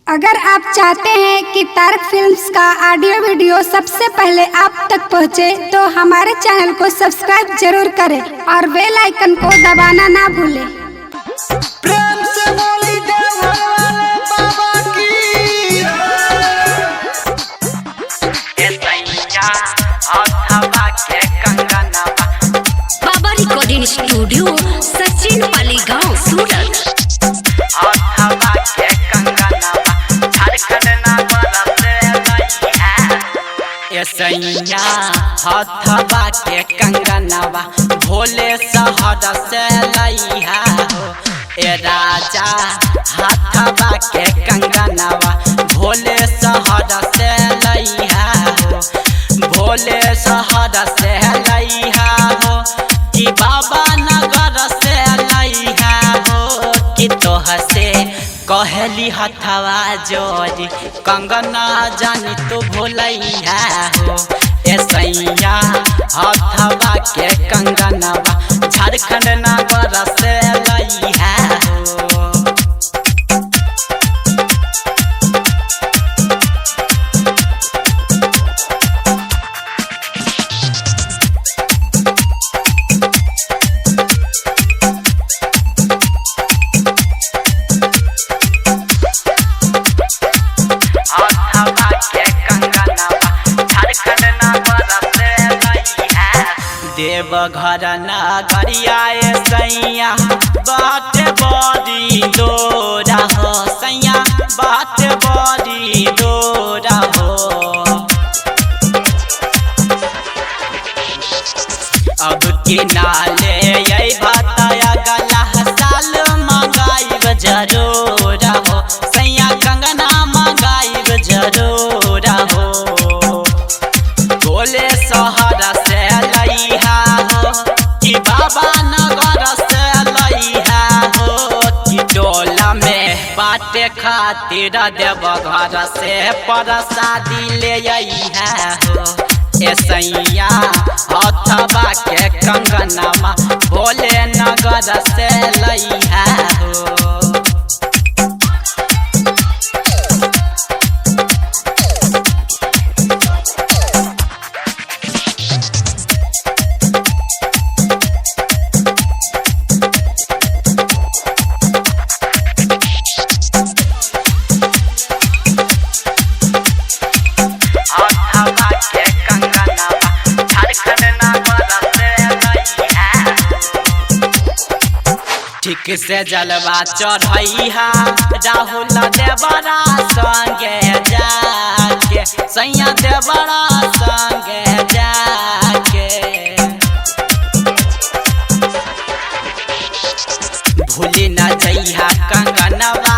अगर आप चाहते हैं कि तारक फिल्म्स का ऑडियो वीडियो सबसे पहले आप तक पहुंचे, तो हमारे चैनल को सब्सक्राइब जरूर करें और बेल आइकन को दबाना ना भूलें। प्रेम से बोली देवघर वाले बाबा की। बाबा रिकॉर्डिंग स्टूडियो सचिन पाली गांव सूरत। हथवा के कंगनवा भोले शहर से लइहा हो। ए राजा हथवा के कंगनवा भोले शहर से लइहा हो। भोले शहर से लइहा हो कि बाबा नगर से लइहा हो। कि तोह से कहली हथवा जोड़ी कंगना जानी तो भोलैया हो। ए सैया हथवा के कंगनवा झारखंड नगर से लइहा हो। देवघर नगरिया सैया बात बड़ी दोरा हो। सैया बात बड़ी दोरा हो। अब के नाले यही बताया गला साल मंगाई जरूर हो। सैया कंगना मंगाई जरूर हो। बोले शहर से लइहा हो कि बाबा नगर से लइहा हो। कि टोला में बाटे खातिर देवघर से प्रसादी ले अइहा हो। ए सैया हथवा के कंगनमा भोले नगर से लइहा हो। ठीक से जलवा चढ़ैहा राहुल देवरा संगे जाके। सैया देवरा संगे जाके। भूली न जइहा कंगनवा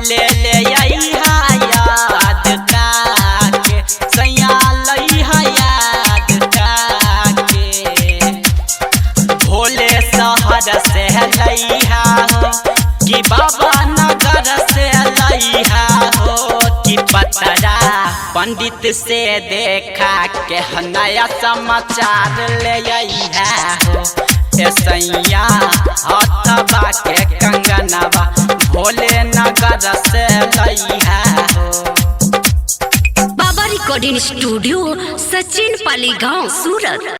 ले ले अइहा याद काके। सैया लइहा याद काके। भोले शहर से लइहा हो कि बाबा नगर से लइहा हो। कि पतरा पंडित से देखा के नया समाचार ले अइहा हो। ए सैया हथवा के कंगनवा भोले नगर से लइहा हो। बाबा रिकॉर्डिंग स्टूडियो सचिन पाली गांव सूरत।